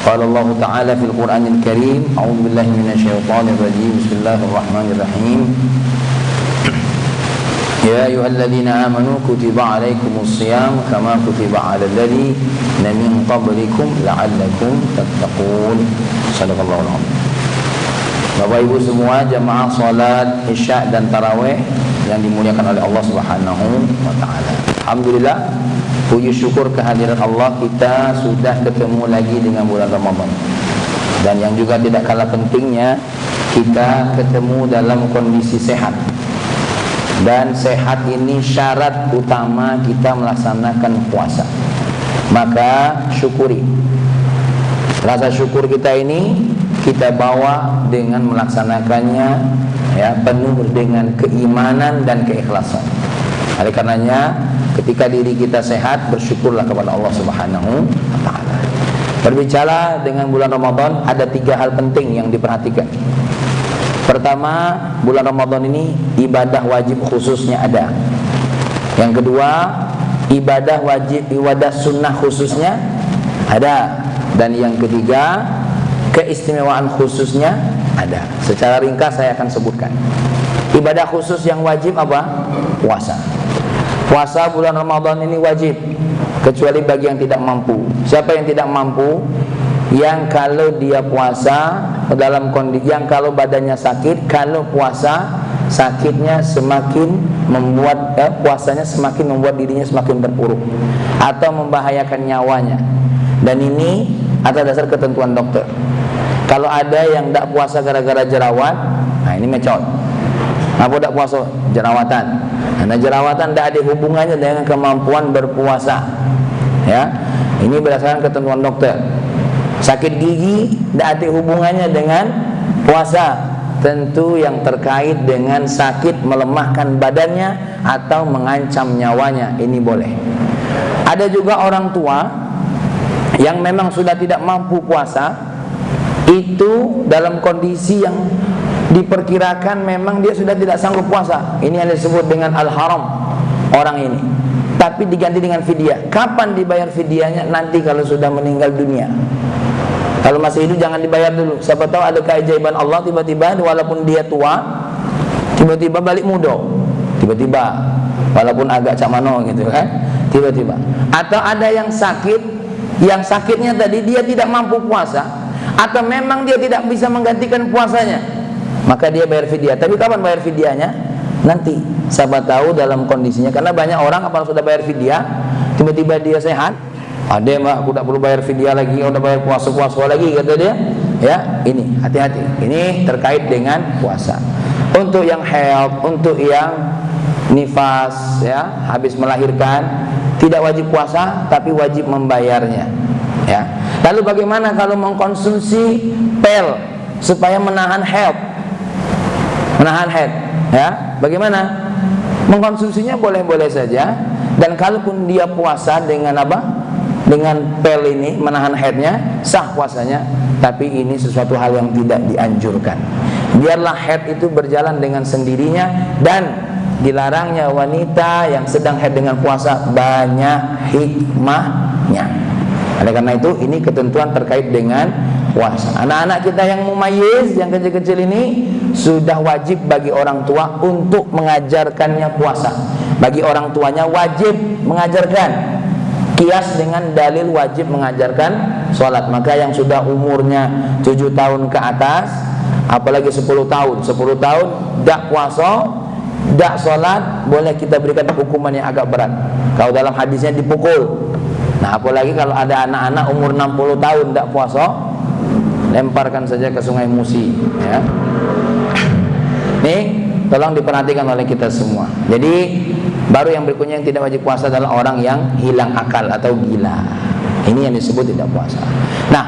قال الله تعالى في القرآن الكريم أعوذ بالله من الشيطان الرجيم بسم الله الرحمن الرحيم يا أيها الذين آمنوا كتب عليكم الصيام كما كتب على الذين من قبلكم لعلكم تتقون صدق الله العظيم. Bapak Ibu semua jamaah salat Isya dan Tarawih yang dimuliakan oleh Allah Subhanahu wa taala. Alhamdulillah, puji syukur kehadiran Allah, kita sudah ketemu lagi dengan bulan Ramadan. Dan yang juga tidak kalah pentingnya, kita ketemu dalam kondisi sehat. Dan sehat ini syarat utama kita melaksanakan puasa. Maka syukuri. Rasa syukur kita ini kita bawa dengan melaksanakannya ya, penuh dengan keimanan dan keikhlasan. Oleh karenanya ketika diri kita sehat, bersyukurlah kepada Allah Subhanahu wa taala. Berbicara dengan bulan Ramadan, ada 3 hal penting yang diperhatikan. Pertama, bulan Ramadan ini ibadah wajib khususnya ada. Yang kedua, ibadah wajib, ibadah sunnah khususnya ada. Dan yang ketiga, keistimewaan khususnya ada. Secara ringkas saya akan sebutkan. Ibadah khusus yang wajib apa? Puasa. Puasa bulan Ramadan ini wajib, kecuali bagi yang tidak mampu. Siapa yang tidak mampu? Yang kalau dia puasa dalam kondisi yang kalau badannya sakit, kalau puasa sakitnya semakin membuat puasanya semakin membuat dirinya semakin terpuruk atau membahayakan nyawanya. Dan ini atas dasar ketentuan dokter. Kalau ada yang tidak puasa gara-gara jerawat, nah ini mecot. Apa tidak puasa? Jerawatan. Karena jerawatan tidak ada hubungannya dengan kemampuan berpuasa. Ya, ini berdasarkan ketentuan dokter. Sakit gigi tidak ada hubungannya dengan puasa. Tentu yang terkait dengan sakit melemahkan badannya atau mengancam nyawanya, ini boleh. Ada juga orang tua yang memang sudah tidak mampu puasa, itu dalam kondisi yang diperkirakan memang dia sudah tidak sanggup puasa. Ini yang disebut dengan al-haram orang ini. Tapi diganti dengan fidyah. Kapan dibayar fidyahnya? Nanti kalau sudah meninggal dunia. Kalau masih hidup jangan dibayar dulu. Siapa tahu ada keajaiban Allah, tiba-tiba walaupun dia tua, tiba-tiba balik muda. Tiba-tiba walaupun agak camano gitu kan. Tiba-tiba. Atau ada yang sakit, yang sakitnya tadi dia tidak mampu puasa, atau memang dia tidak bisa menggantikan puasanya, maka dia bayar fidyah. Tapi kapan bayar fidyahnya? Nanti. Siapa tahu dalam kondisinya, karena banyak orang apabila sudah bayar fidyah, tiba-tiba dia sehat, ada mah aku tidak perlu bayar fidyah lagi, udah bayar puasa lagi kata dia. Ya, ini hati-hati. Ini terkait dengan puasa. Untuk yang haid, untuk yang nifas, ya, habis melahirkan, tidak wajib puasa tapi wajib membayarnya. Ya. Lalu bagaimana kalau mengkonsumsi pil supaya menahan haid? Menahan haid, ya. Bagaimana? Mengkonsumsinya boleh-boleh saja, dan kalaupun dia puasa dengan apa? Dengan pil ini menahan haidnya, sah puasanya, tapi ini sesuatu hal yang tidak dianjurkan. Biarlah haid itu berjalan dengan sendirinya, dan dilarangnya wanita yang sedang haid dengan puasa, banyak hikmahnya. Oleh karena itu ini ketentuan terkait dengan puasa. Anak-anak kita yang mumayyiz, yang kecil-kecil ini sudah wajib bagi orang tua untuk mengajarkannya puasa. Bagi orang tuanya wajib mengajarkan. Kias dengan dalil wajib mengajarkan sholat. Maka yang sudah umurnya 7 tahun ke atas, apalagi 10 tahun tidak puasa, tidak sholat, boleh kita berikan hukuman yang agak berat. Kalau dalam hadisnya dipukul. Nah, apalagi kalau ada anak-anak umur 60 tahun tidak puasa, lemparkan saja ke Sungai Musi, ya. Nih, tolong diperhatikan oleh kita semua. Jadi, baru yang berikutnya yang tidak wajib puasa adalah orang yang hilang akal atau gila. Ini yang disebut tidak puasa. Nah,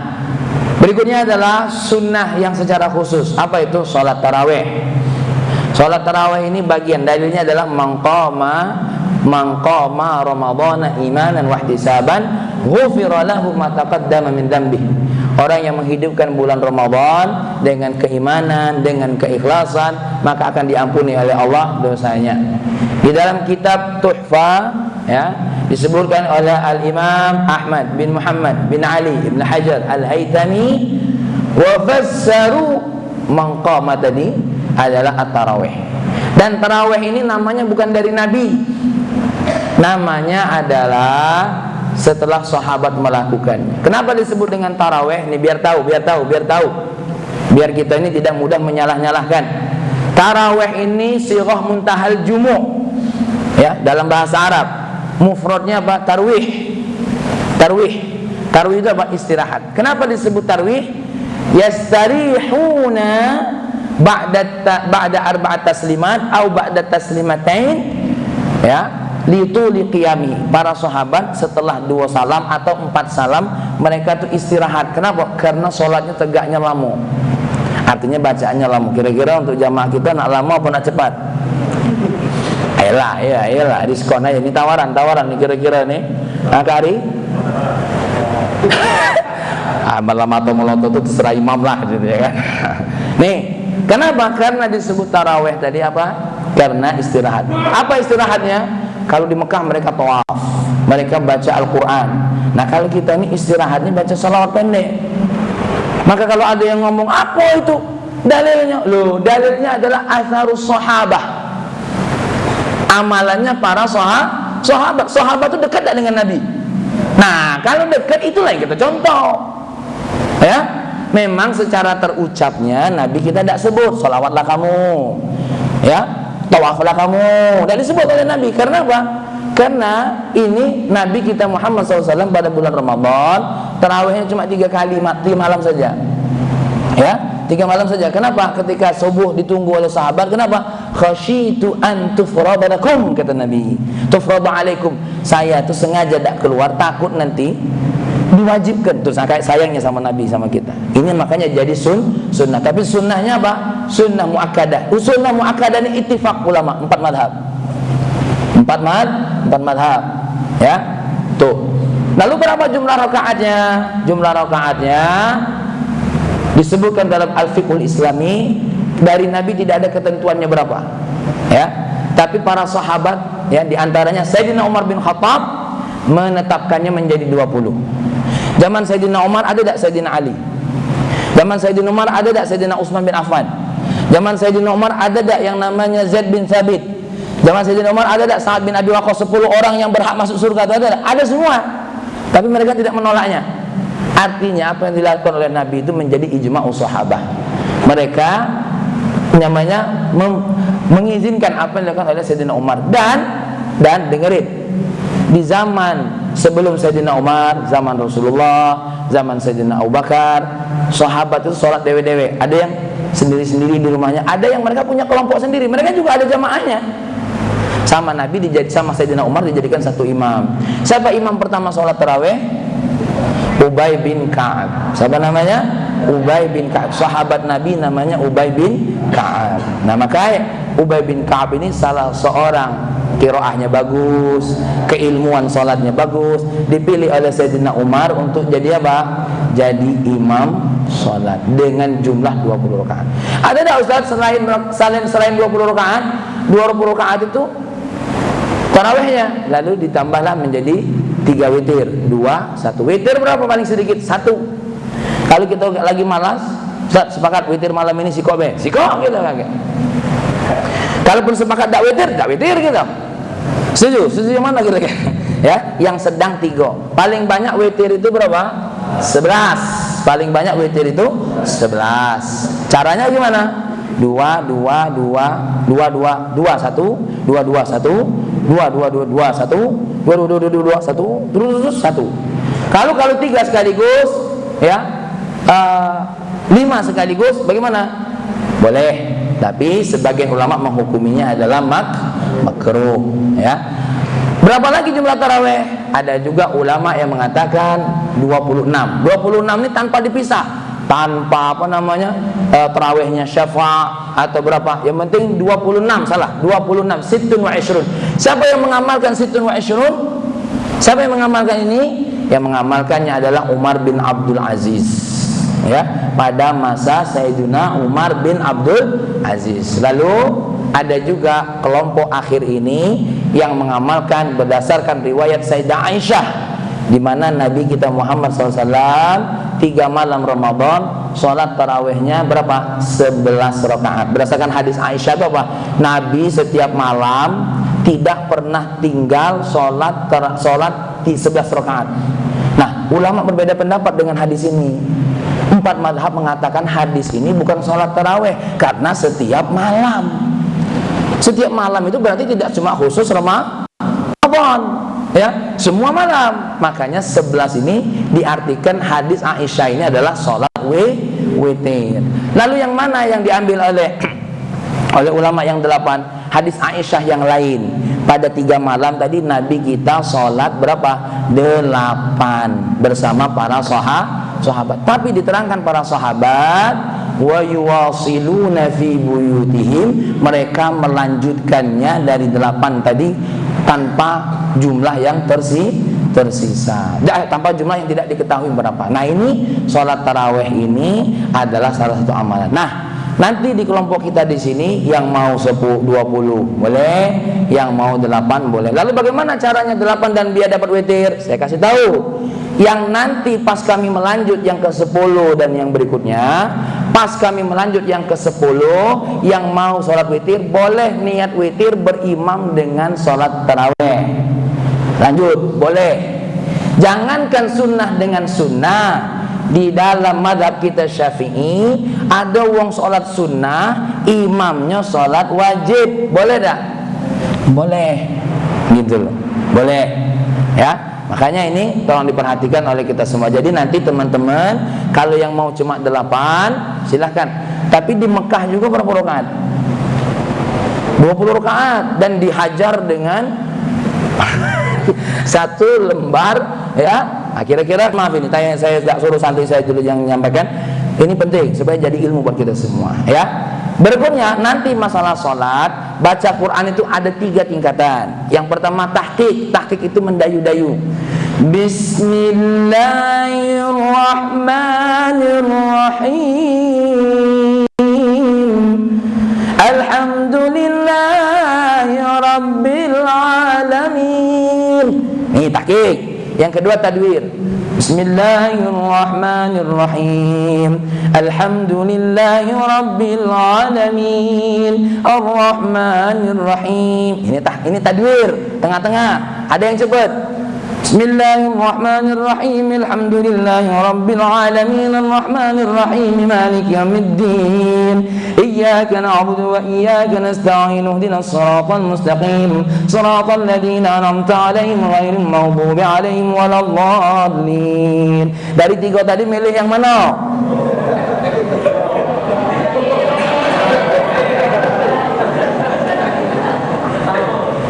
berikutnya adalah sunnah yang secara khusus. Apa itu? Sholat tarawih. Sholat tarawih ini bagian dalilnya adalah mangqama ramadhana imanan wahtisaban ghufira lahu ma taqaddama min dhanbi. Orang yang menghidupkan bulan Ramadan dengan keimanan, dengan keikhlasan, maka akan diampuni oleh Allah dosanya. Di dalam kitab Tuhfa, ya, disebutkan oleh Al-Imam Ahmad bin Muhammad bin Ali Ibn Hajar Al-Haytami, wa fassaru maqama tadi adalah at-tarawih. Dan tarawih ini namanya bukan dari Nabi, namanya adalah setelah sahabat melakukan. Kenapa disebut dengan tarawih? Ini biar tahu, biar kita ini tidak mudah menyalah-nyalahkan. Tarawih ini sirah muntahal jumu', ya, dalam bahasa Arab. Mufradnya apa? Tarwih. Tarwih itu apa? Istirahat. Kenapa disebut tarwih? Yastarihuna ba'da arba'at taslimat atau ba'da taslimatain, ya, lituli qiyami. Para sahabat setelah 2 salam atau 4 salam mereka itu istirahat. Kenapa? Karena sholatnya tegaknya lama, artinya bacaannya lama. Kira-kira untuk jamaah kita nak lama apa nak cepat? Ayolah, diskon aja. Ini tawaran nih kira-kira nih. Kari malam atau melotot itu terserah imam lah gitu ya kan. Nih, kenapa? Karena disebut tarawih tadi apa? Karena istirahat. Apa istirahatnya? Kalau di Mekah mereka tawaf, mereka baca Al-Quran. Nah kalau kita ini istirahatnya baca salawat pendek. Maka kalau ada yang ngomong apa itu dalilnya? Loh, dalilnya adalah atharus sahabah, amalannya para sahabat. Sahabat itu dekat dengan Nabi. Nah kalau dekat itulah yang kita contoh. Ya, memang secara terucapnya Nabi kita tidak sebut salawatlah kamu, ya, tawaflah kamu, tidak disebut oleh Nabi. Karena apa? Karena ini Nabi kita Muhammad SAW pada bulan Ramadan tarawihnya cuma 3 kali, 3 malam saja, ya, 3 malam saja. Kenapa? Ketika subuh ditunggu oleh sahabat. Kenapa? Khasyitu an tufrada lakum, kata Nabi, tufrada alaikum. Saya tuh sengaja tidak keluar, takut nanti diwajibkan. Terus kayak sayangnya sama Nabi sama kita. Ini makanya jadi sunnah. Tapi sunnahnya apa? Sunnah muakkadah. Sunnah muakkadah ini ittifaq ulama 4 madhab. 4 madhab. Ya. Tuh. Lalu berapa jumlah rakaatnya? Jumlah rakaatnya disebutkan dalam Al-Fiqhul Islami. Dari Nabi tidak ada ketentuannya berapa. Ya. Tapi para sahabat, ya, diantaranya Sayyidina Umar bin Khattab menetapkannya menjadi 20. Zaman Sayyidina Umar ada tak Sayyidina Ali? Zaman Sayyidina Umar ada tak Sayyidina Utsman bin Affan? Zaman Sayyidina Umar ada tak yang namanya Zaid bin Thabit? Zaman Sayyidina Umar ada tak Sa'ad bin Abi Waqqas, 10 orang yang berhak masuk surga? Ada tak? Ada semua. Tapi mereka tidak menolaknya. Artinya apa yang dilakukan oleh Nabi itu menjadi ijma'us sahabah. Mereka namanya mengizinkan apa yang dilakukan oleh Sayyidina Umar. Dan dengerin, di zaman sebelum Sayyidina Umar, zaman Rasulullah, zaman Sayyidina Abu Bakar, sahabat itu sholat dewe-dewe. Ada yang sendiri-sendiri di rumahnya, ada yang mereka punya kelompok sendiri, mereka juga ada jamaahnya. Sama Nabi sama Sayyidina Umar dijadikan satu imam. Siapa imam pertama sholat tarawih? Ubay bin Ka'ab. Siapa namanya? Ubay bin Ka'ab. Sahabat Nabi namanya Ubay bin Ka'ab. Nah makanya Ubay bin Ka'ab ini salah seorang qiraahnya bagus, keilmuan sholatnya bagus, dipilih oleh Sayyidina Umar untuk jadi apa? Jadi imam sholat dengan jumlah 20 rakaat. Ada tak Ustaz selain 20 rakaat? 20 rakaat itu tarawihnya, lalu ditambahlah menjadi 3 witir, 2, 1. Witir berapa paling sedikit? 1. Kalau kita lagi malas, Ustaz sepakat witir malam ini siko gitu kagak. Kalaupun sepakat tak witir gitu. Setuju yang mana kira-kira? Ya, yang sedang 3. Paling banyak witir itu berapa? 11. Paling banyak witir itu 11. Caranya gimana? 2 2 2 2 2 2 1 2 2 1 2 2 2 2 1 2 2 2 2 1 terus 1. Kalau 3 sekaligus, ya, 5 sekaligus bagaimana? Boleh. Tapi sebagian ulama menghukuminya adalah makruh, ya. Berapa lagi jumlah tarawih? Ada juga ulama yang mengatakan 26. 26 ini tanpa dipisah, tanpa apa namanya tarawihnya syafa' atau berapa. Yang penting 26, 26, sittun wa ishrun. Siapa yang mengamalkan sittun wa ishrun? Siapa yang mengamalkan ini? Yang mengamalkannya adalah Umar bin Abdul Aziz. Ya, pada masa Sayyidina Umar bin Abdul Aziz. Lalu ada juga kelompok akhir ini yang mengamalkan berdasarkan riwayat Sayyidah Aisyah, di mana Nabi kita Muhammad SAW 3 malam Ramadan sholat tarawihnya berapa? 11 rakaat. Berdasarkan hadis Aisyah itu apa? Nabi setiap malam tidak pernah tinggal sholat 11 rakaat. Nah, ulama berbeda pendapat dengan hadis ini. 4 mazhab mengatakan hadis ini bukan sholat tarawih karena setiap malam. Setiap malam itu berarti tidak cuma khusus Ramadan, ya, semua malam. Makanya 11 ini diartikan hadis Aisyah ini adalah sholat witir. Lalu yang mana yang diambil oleh ulama yang 8? Hadis Aisyah yang lain. Pada 3 malam tadi Nabi kita sholat berapa? 8 bersama para sahabat. Tapi diterangkan para sahabat, wa yuwasiluna fi buyutihim, mereka melanjutkannya dari 8 tadi tanpa jumlah yang tersisa, tanpa jumlah yang tidak diketahui berapa. Nah, ini sholat tarawih ini adalah salah satu amalan. Nah, nanti di kelompok kita di sini yang mau 10, 20 boleh, yang mau 8 boleh. Lalu bagaimana caranya 8 dan biar dapat witir? Saya kasih tahu. Yang nanti pas kami melanjut yang ke-10 dan yang berikutnya, pas kami melanjut yang ke-10, yang mau sholat witir boleh niat witir berimam dengan sholat tarawih. Lanjut, boleh. Jangankan sunnah dengan sunnah. Di dalam madhab kita Syafi'i ada wong sholat sunnah, imamnya sholat wajib. Boleh tak? Boleh. Gitu loh. Boleh. Ya. Makanya ini tolong diperhatikan oleh kita semua. Jadi nanti teman-teman, kalau yang mau cuma 8 silahkan. Tapi di Mekah juga berapa rakaat? 20 rakaat dan dihajar dengan 1 lembar, ya. Nah, kira-kira maaf ini tanya, saya tidak suruh santri saya dulu yang menyampaikan. Ini penting supaya jadi ilmu buat kita semua, ya. Berikutnya nanti masalah sholat, baca Quran itu ada 3 tingkatan. Yang pertama tahqiq. Tahqiq itu mendayu-dayu. Bismillahirrahmanirrahim. Alhamdulillahi rabbil alamin. Ini tahqiq. Yang kedua tadwir. Bismillahirrahmanirrahim. Alhamdulillahi rabbil alamin. Arrahmanirrahim. Ini tadwir, tengah-tengah. Ada yang cepat. Bismillahirrahmanirrahim. Alhamdulillahi rabbil alamin. Arrahmanirrahim. Maliki yaumiddin. Iyyaka na'budu wa iyyaka nasta'in. Ihdinas siratal mustaqim. Siratal ladzina an'amta 'alaihim ghairil maghdubi 'alaihim waladdallin. Dari 3 tadi milih yang mana?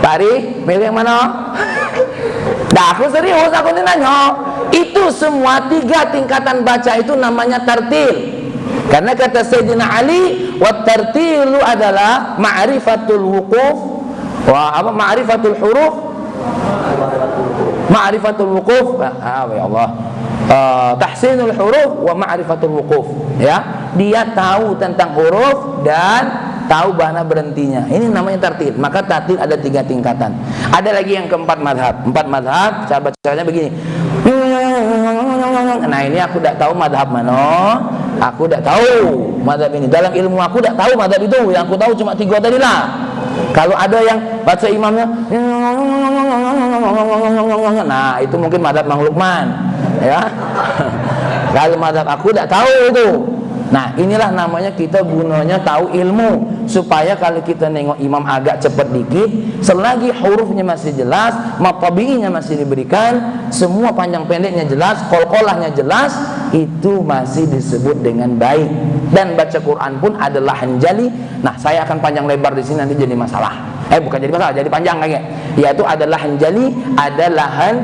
Tari, milih yang mana? Dah, aku serius, aku nanya. Itu semua 3 tingkatan baca itu namanya tartil. Karena kata Sayyidina Ali, wa tartilu adalah ma'rifatul wuquf wa apa ma'rifatul huruf, ma'rifatul wuquf, ya Allah, tahsinul huruf wa ma'rifatul wuquf, ya. Dia tahu tentang huruf dan tahu bahana berhentinya. Ini namanya tartil. Maka tartil ada 3 tingkatan. Ada lagi yang keempat madhab. 4 madhab cara bacanya begini. Nah, ini aku tidak tahu madhab mana. Aku tidak tahu madhab ini. Dalam ilmu aku tidak tahu madhab itu. Yang aku tahu cuma 3 tadi lah. Kalau ada yang baca imamnya, nah itu mungkin madhab Mang Lukman, ya. Kalau madhab aku tidak tahu itu. Nah, inilah namanya kita gunanya tahu ilmu, supaya kalau kita nengok imam agak cepat dikit, selagi hurufnya masih jelas, matabi'inya masih diberikan, semua panjang pendeknya jelas, qalqalahnya jelas, itu masih disebut dengan baik. Dan baca Quran pun adalah hanjali. Nah, saya akan panjang lebar di sini nanti jadi masalah. Bukan jadi masalah, jadi panjang kayaknya. Yaitu ada lahan jali, ada lahan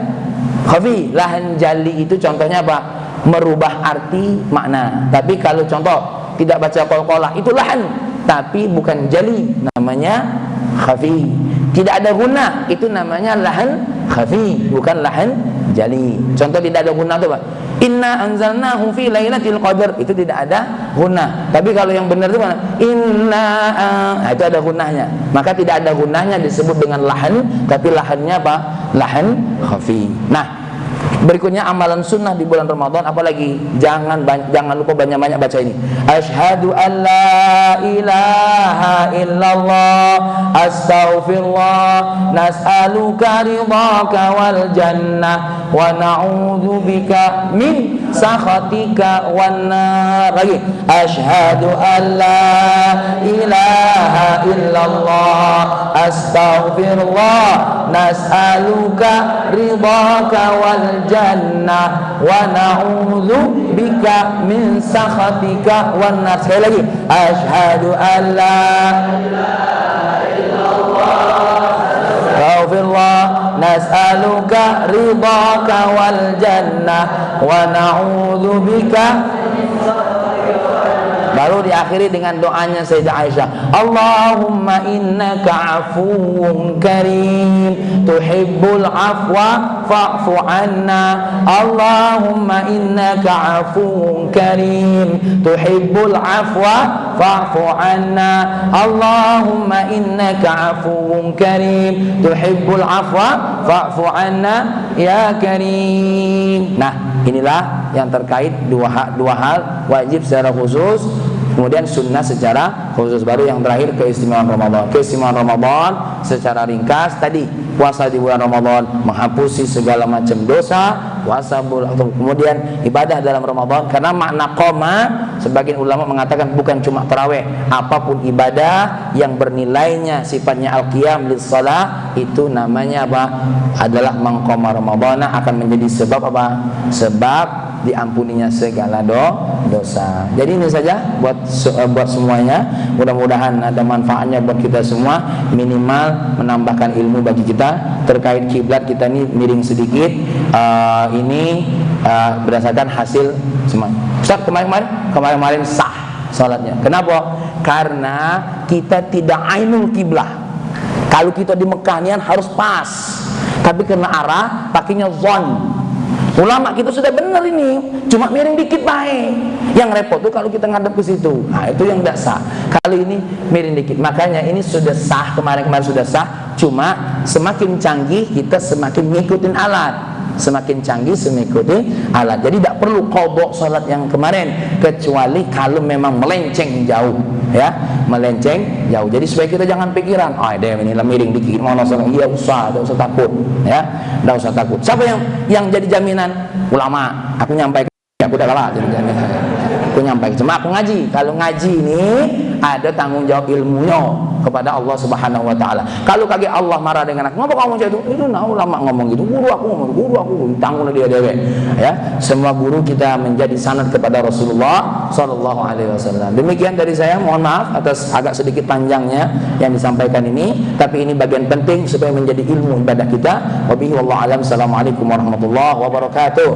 khafi. Lahan jali itu contohnya apa? Merubah arti makna. Tapi kalau contoh tidak baca qalqalah itu lahan, tapi bukan jali, namanya khafi. Tidak ada guna, itu namanya lahan khafi, bukan lahan jali. Contoh tidak ada gunnah itu apa? Inna anzalnahu fi lailatul qadar, itu tidak ada gunnah. Tapi kalau yang benar itu mana? Itu ada gunnahnya. Maka tidak ada gunnahnya disebut dengan lahan, tapi lahannya apa? Lahan khafi. Nah, berikutnya amalan sunnah di bulan Ramadan, apalagi jangan lupa banyak-banyak baca ini. Asyhadu an la ilaha illallah, astaghfirullah, nas'aluka ridhaka wal jannah wa na'udzubika min sakhatika wan nar. Lagi, asyhadu an la ilaha illallah, astaghfirullah, nas'aluka ridhaka wal jannah wa na'udzu bika min sakhatika wan nar. Sekali lagi, asyhadu an la ilaha illallah, astaghfirullah, nas'aluka ridhaka wal jannah wa na'udzu bika. Baru diakhiri dengan doanya Sayyidah Aisyah, Allahumma innaka afuwun karim tuhibbul afwa fa'fu anna. Allahumma innaka afuwun karim tuhibbul afwa fa'fu anna. Allahumma innaka afuwun karim tuhibbul afwa fa'fu anna ya karim. Nah, inilah yang terkait dua hal wajib secara khusus, kemudian sunnah secara khusus. Baru yang terakhir keistimewaan Ramadan. Keistimewaan Ramadan secara ringkas tadi, puasa di bulan Ramadan menghapusi segala macam dosa, puasa bulan, kemudian ibadah dalam Ramadan. Karena makna qoma, sebagian ulama mengatakan bukan cuma tarawih, apapun ibadah yang bernilainya sifatnya al-qiyam lis-shalah, itu namanya apa? Adalah mengqoma Ramadan, akan menjadi sebab apa? Sebab diampuninya segala dosa. Jadi ini saja buat semuanya. Mudah-mudahan ada manfaatnya buat kita semua, minimal menambahkan ilmu bagi kita terkait kiblat. Kita ini miring sedikit, ini berdasarkan hasil semuanya. Ustaz, kemarin sah salatnya. Kenapa? Karena kita tidak ainul kiblah. Kalau kita di Mekah nian harus pas, tapi kena arah pakainya zon. Ulama kita sudah benar ini, cuma miring dikit baik. Yang repot tuh kalau kita ngadep ke situ. Nah, itu yang tidak sah. Kali ini miring dikit. Makanya ini sudah sah, kemarin sudah sah. Cuma semakin canggih kita semakin ngikutin alat. Semakin canggih mengikuti alat. Jadi tidak perlu qadha salat yang kemarin, kecuali kalau memang melenceng jauh, ya, melenceng jauh. Jadi supaya kita jangan pikiran, dia inilah miring dikit mau salat. Iya, tidak usah takut, ya, tidak usah takut. Siapa yang jadi jaminan? Ulama. Aku nyampaikan, aku udah kalah jadi jaminan. Aku nyampaikan, cuma aku ngaji. Kalau ngaji ini ada tanggung jawab ilmunya kepada Allah Subhanahu wa taala. Kalau kaget Allah marah dengan aku, ngapa kamu itu? Itu nah ulama ngomong gitu. Guru aku tanggung dia dewe. Ya, semua guru kita menjadi sanad kepada Rasulullah sallallahu alaihi wasallam. Demikian dari saya, mohon maaf atas agak sedikit panjangnya yang disampaikan ini, tapi ini bagian penting supaya menjadi ilmu ibadah kita. Wabillahi wallahu alam. Assalamualaikum warahmatullahi wabarakatuh.